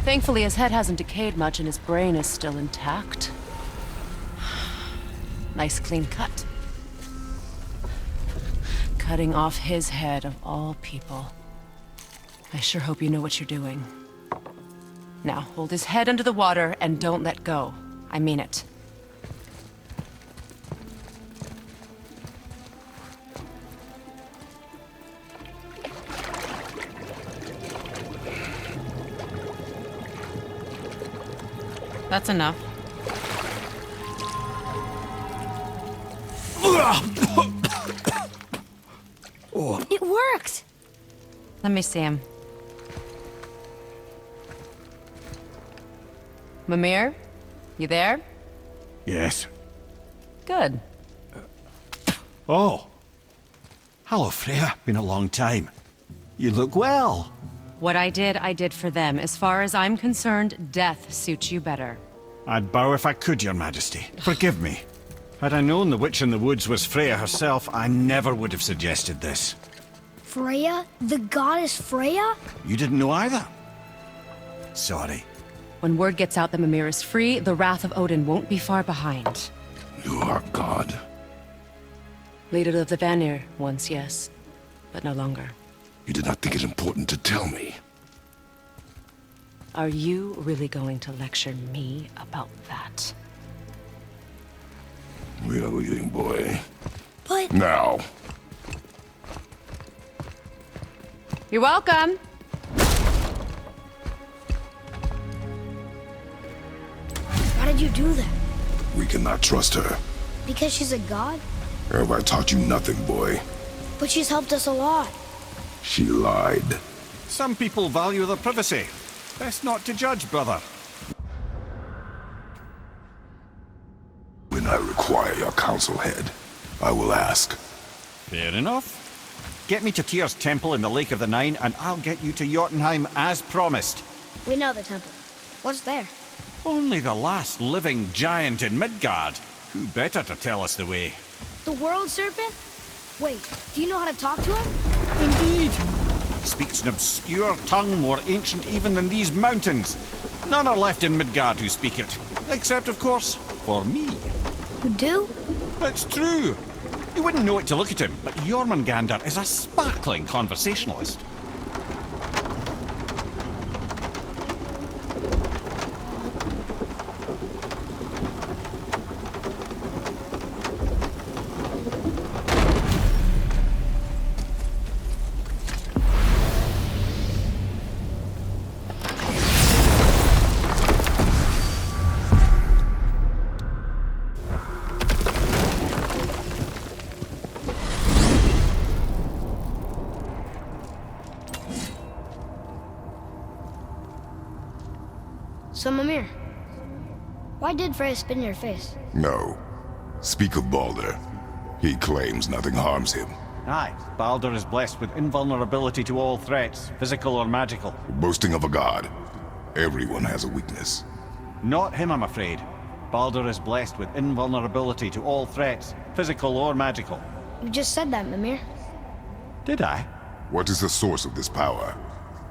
Thankfully, his head hasn't decayed much and his brain is still intact. Nice clean cut. Cutting off his head of all people. I sure hope you know what you're doing. Now, hold his head under the water and don't let go. I mean it. That's enough. It worked! Let me see him. Mimir? You there? Yes. Good. Oh. Hello, Freya. Been a long time. You look well. What I did for them. As far as I'm concerned, death suits you better. I'd bow if I could, Your Majesty. Forgive me. Had I known the witch in the woods was Freya herself, I never would have suggested this. Freya? The goddess Freya? You didn't know either? Sorry. When word gets out that Mimir is free, the wrath of Odin won't be far behind. You are God. Leader of the Vanir, once yes, but no longer. You did not think it important to tell me. Are you really going to lecture me about that? We are leaving, boy. But... Now. You're welcome! Why did you do that? We cannot trust her. Because she's a god? Have I taught you nothing, boy? But she's helped us a lot. She lied. Some people value their privacy. Best not to judge, brother. When I require your counsel head, I will ask. Fair enough. Get me to Tyr's temple in the Lake of the Nine, and I'll get you to Jotunheim as promised. We know the temple. What's there? Only the last living giant in Midgard. Who better to tell us the way? The world serpent? Wait, do you know how to talk to him? Indeed. Speaks an obscure tongue more ancient even than these mountains. None are left in Midgard who speak it. Except, of course, for me. You do? It's true. You wouldn't know it to look at him, but Jormungandr is a sparkling conversationalist. So, Mimir, why did Freya spit in your face? No. Speak of Baldur. He claims nothing harms him. Aye, Baldur is blessed with invulnerability to all threats, physical or magical. Boasting of a god. Everyone has a weakness. Not him, I'm afraid. Baldur is blessed with invulnerability to all threats, physical or magical. You just said that, Mimir. Did I? What is the source of this power?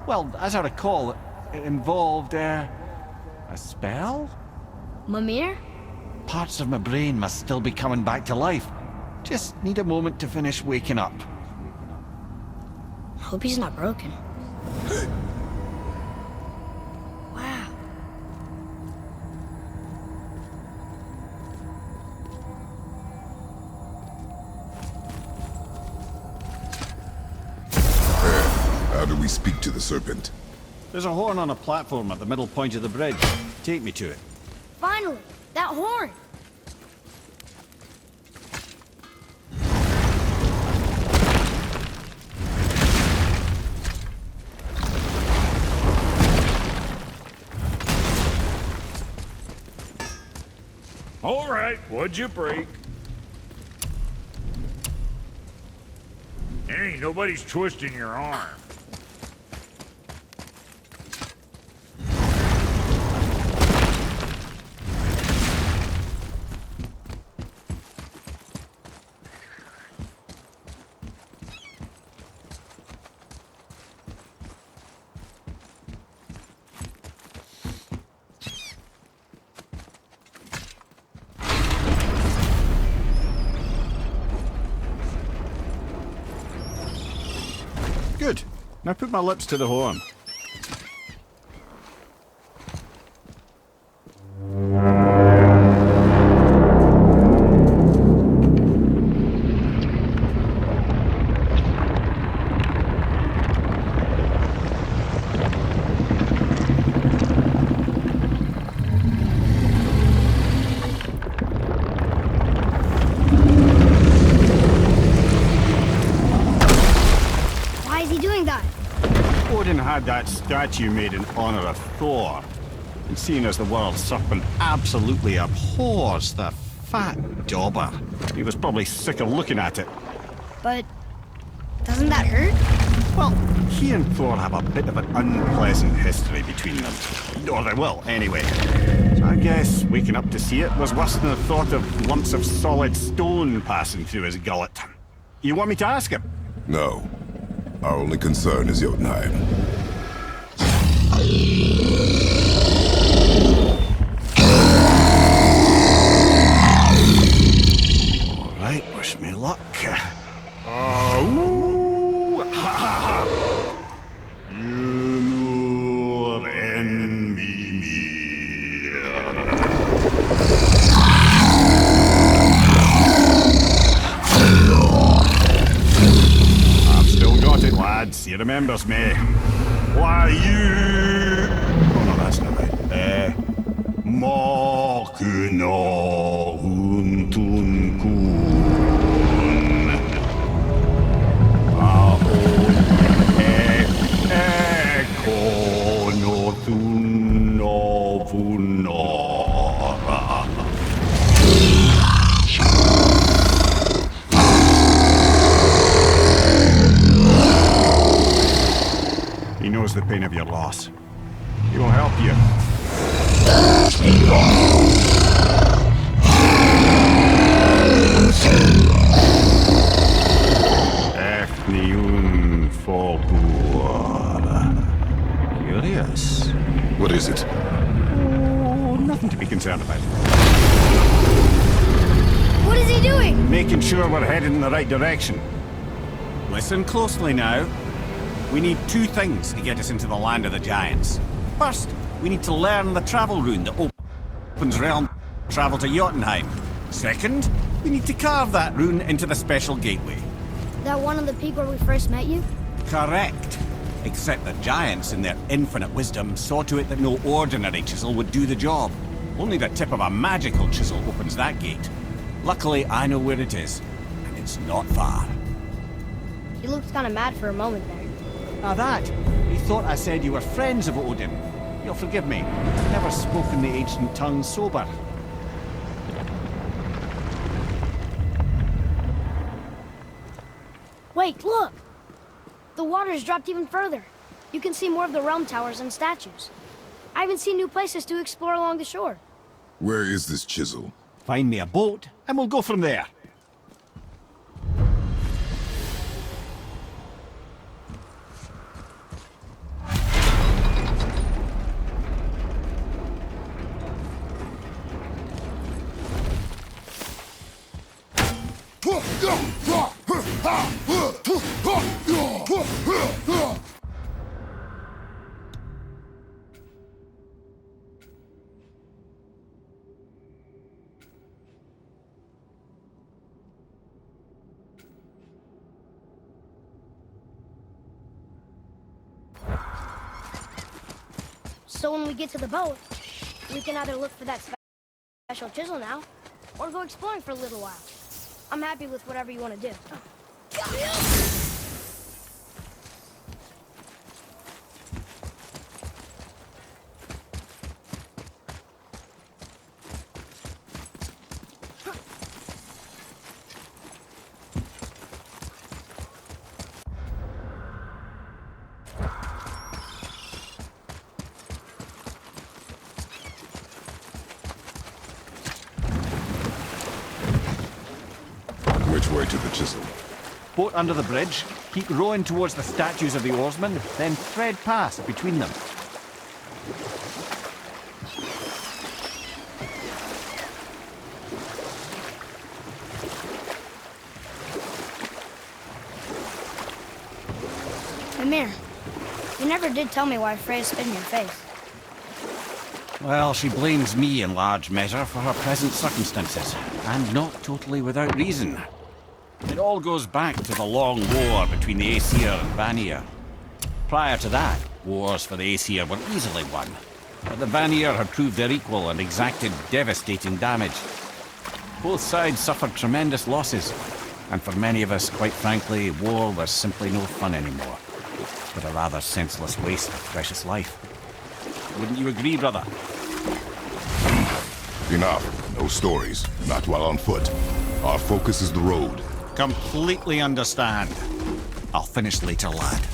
Well, as I recall, it involved, a spell? Mimir? Parts of my brain must still be coming back to life. Just need a moment to finish waking up. Hope he's not broken. Wow. How do we speak to the serpent? There's a horn on a platform at the middle point of the bridge. Take me to it. Finally! That horn! All right, what'd you break? Hey, nobody's twisting your arm. Now put my lips to the horn. Why is he doing that? Odin had that statue made in honor of Thor. And seeing as the world serpent absolutely abhors the fat dauber, he was probably sick of looking at it. But doesn't that hurt? Well, he and Thor have a bit of an unpleasant history between them. Or they will, anyway. So I guess waking up to see it was worse than the thought of lumps of solid stone passing through his gullet. You want me to ask him? No. Our only concern is Jotunheim. All right, wish me luck. Ooh, ha, ha, ha. You envy me. I've still got it, lads. He remembers me. Why you? Oh no, that's not right. Makuna huntun kun. Ahon ekono thunovunora. He knows the pain of your loss. He will help you. Efniun Fogur. Curious. What is it? Oh, nothing to be concerned about. What is he doing? Making sure we're headed in the right direction. Listen closely now. We need two things to get us into the land of the giants. First, we need to learn the travel rune that opens realm travel to Jotunheim. Second, we need to carve that rune into the special gateway. That one on the peak where we first met you? Correct. Except the giants, in their infinite wisdom, saw to it that no ordinary chisel would do the job. Only the tip of a magical chisel opens that gate. Luckily, I know where it is, and it's not far. He looked kind of mad for a moment there. Now that, he thought I said you were friends of Odin. You'll forgive me. I've never spoken the ancient tongue sober. Wait, look! The water's dropped even further. You can see more of the realm towers and statues. I even see new places to explore along the shore. Where is this chisel? Find me a boat, and we'll go from there. So when we get to the boat, we can either look for that special chisel now, or go exploring for a little while. I'm happy with whatever you want to do. Which way to the chisel? Boat under the bridge, keep rowing towards the statues of the oarsmen, then thread past between them. Amir, never did tell me why Freya spit in your face. Well, she blames me in large measure for her present circumstances, and not totally without reason. It all goes back to the long war between the Aesir and Vanir. Prior to that, wars for the Aesir were easily won, but the Vanir had proved their equal and exacted devastating damage. Both sides suffered tremendous losses, and for many of us, quite frankly, war was simply no fun anymore, but a rather senseless waste of precious life. Wouldn't you agree, brother? Enough. No stories. Not while on foot. Our focus is the road. Completely understand. I'll finish later, lad.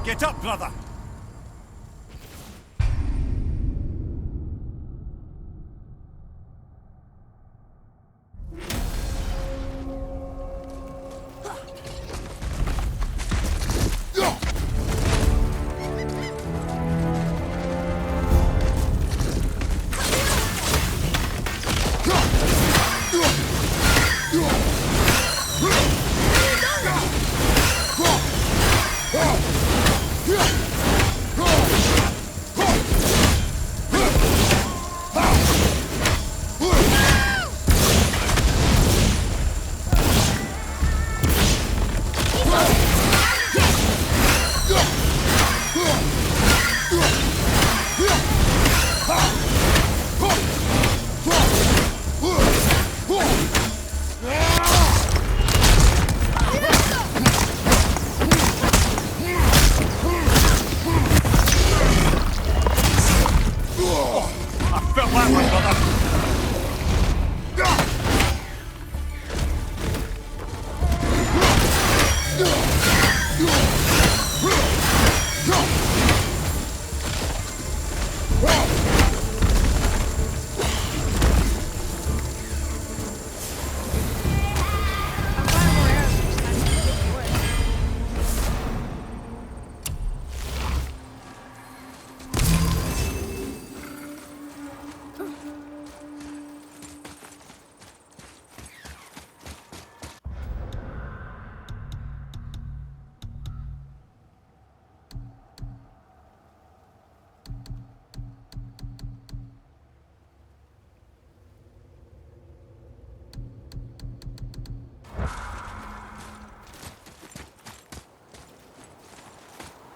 Get up, brother!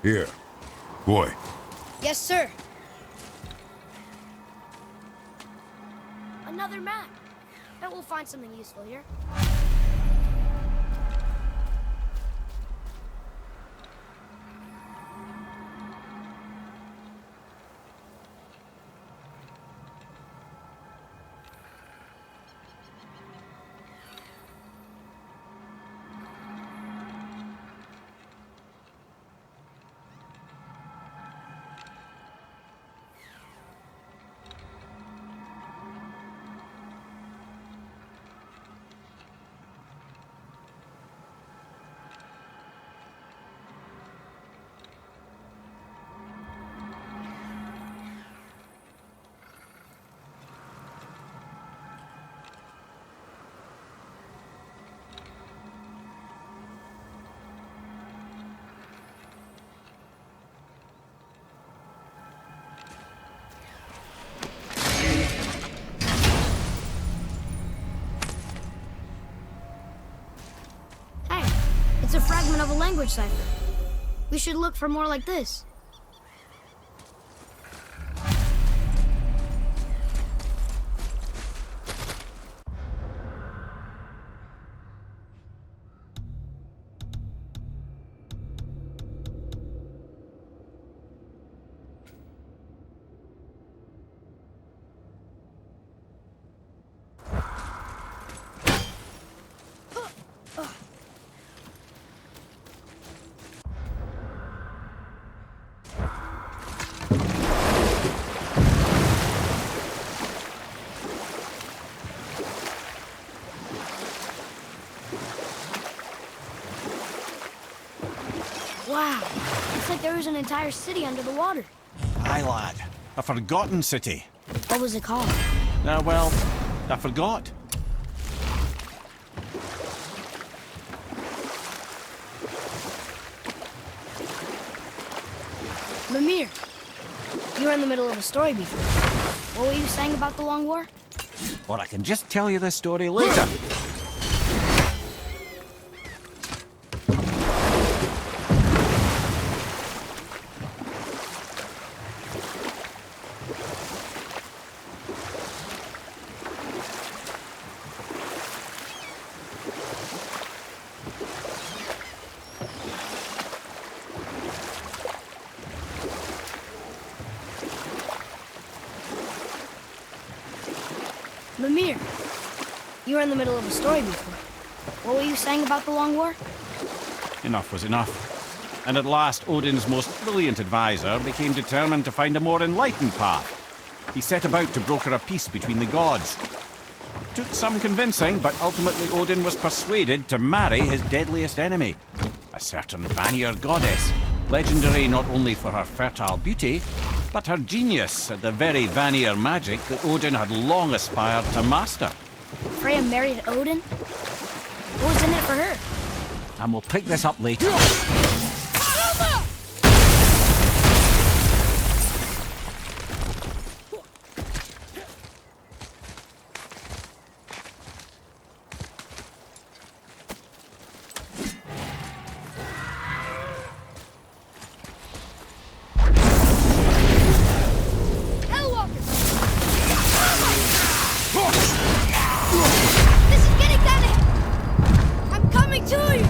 Here. Boy. Yes, sir. Another map. Bet we'll find something useful here. It's a fragment of a language cipher. We should look for more like this. Wow, it's like there was an entire city under the water. Aye, lad. A forgotten city. What was it called? Well, I forgot. Mimir, you were in the middle of a story before. What were you saying about the Long War? Or I can just tell you this story later. Mimir, you were in the middle of a story before. What were you saying about the Long War? Enough was enough. And at last, Odin's most brilliant advisor became determined to find a more enlightened path. He set about to broker a peace between the gods. Took some convincing, but ultimately Odin was persuaded to marry his deadliest enemy, a certain Vanir goddess, legendary not only for her fertile beauty, but her genius at the very Vanir magic that Odin had long aspired to master. Freya married Odin? What was in it for her? And we'll pick this up later. This is getting kinda... I'm coming to you!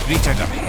straight out of hell.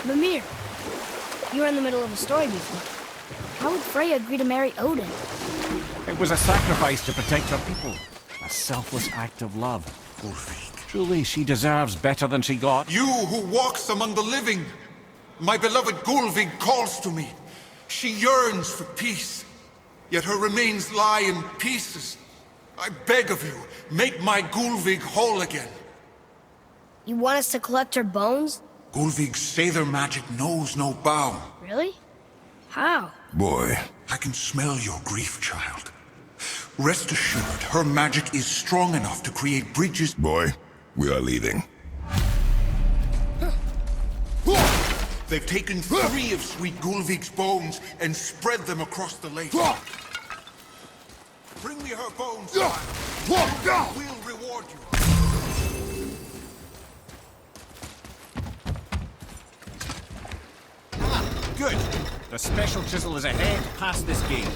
Mimir, you were in the middle of a story before. How would Freya agree to marry Odin? It was a sacrifice to protect her people. A selfless act of love. Truly, she deserves better than she got. You who walks among the living! My beloved Gulvig calls to me. She yearns for peace, yet her remains lie in pieces. I beg of you, make my Gulvig whole again. You want us to collect her bones? Gulvig's Seither magic knows no bound. Really? How? Boy, I can smell your grief, child. Rest assured, her magic is strong enough to create bridges. boy, we are leaving. They've taken 3 of sweet Gulvig's bones and spread them across the lake. Bring me her bones, child. We'll reward you. Good. The special chisel is ahead, past this gate.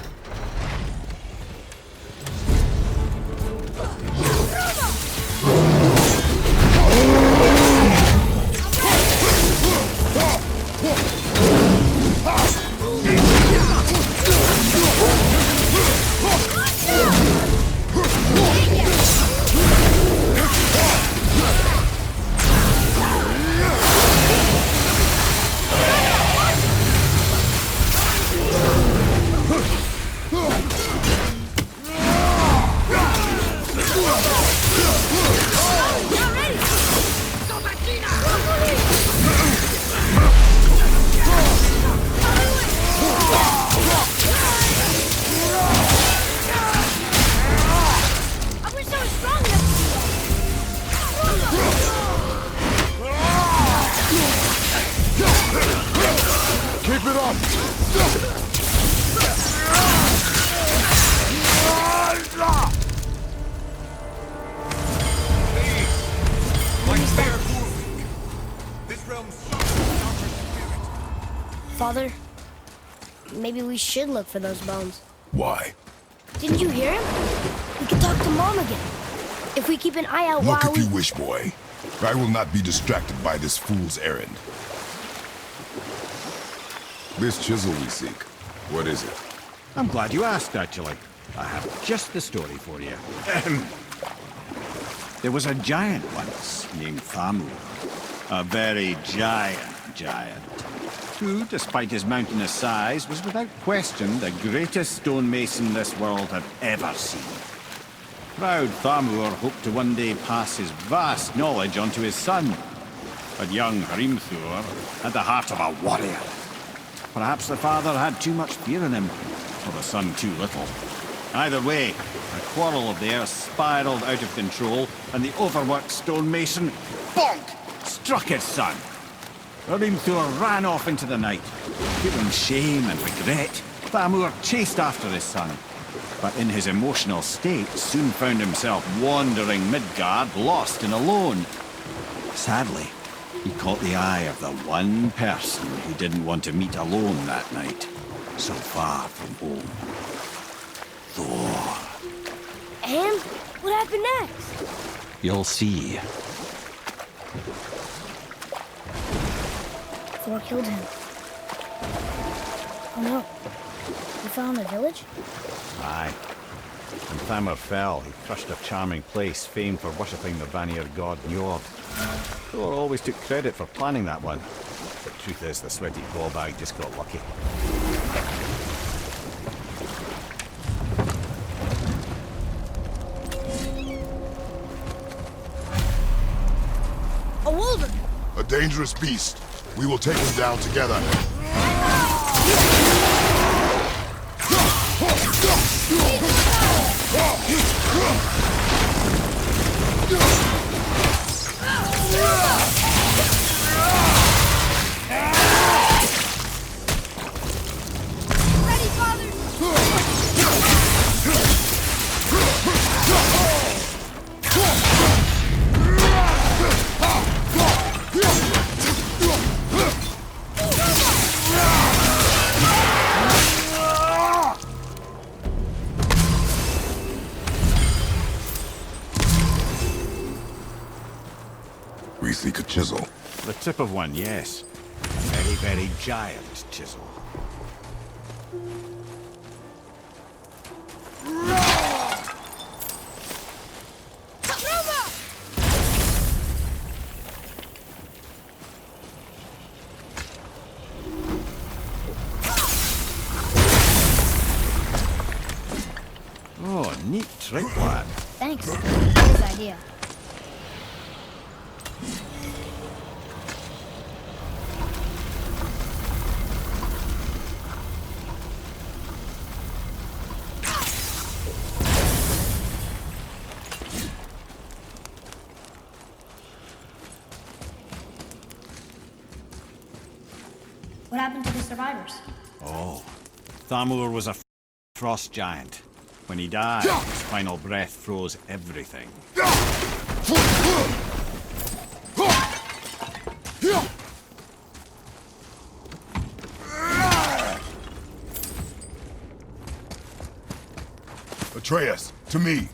Father, maybe we should look for those bones. Why? Didn't you hear him? We can talk to Mom again. If we keep an eye out Look while if you wish, boy. I will not be distracted by this fool's errand. This chisel we seek, what is it? I'm glad you asked, actually. I have just the story for you. There was a giant once named Thamur. A very giant, who, despite his mountainous size, was without question the greatest stonemason this world had ever seen. Proud Thamur hoped to one day pass his vast knowledge on to his son. But young Hrimthur had the heart of a warrior. Perhaps the father had too much fear in him, or the son too little. Either way, a quarrel of theirs spiraled out of control, and the overworked stonemason, bonk, struck his son. Hrimthur ran off into the night. Feeling shame and regret, Thamur chased after his son. But in his emotional state, soon found himself wandering Midgard, lost and alone. Sadly, he caught the eye of the one person who didn't want to meet alone that night, so far from home. Thor. And what happened next? You'll see. Thor killed him. Oh no. We found the village? Aye. When Thamur fell, he crushed a charming place famed for worshipping the Vanir god Njord. Thor always took credit for planning that one. The truth is, the sweaty ballbag just got lucky. A wolver! A dangerous beast. We will take him down together. Ready, father! We seek a chisel. The tip of one, yes. Very, very giant chisel. Oh, neat trick, lad. Thanks. Good idea. What happened to the survivors? Oh, Thamur was a frost giant. When he died, his final breath froze everything. Atreus, to me.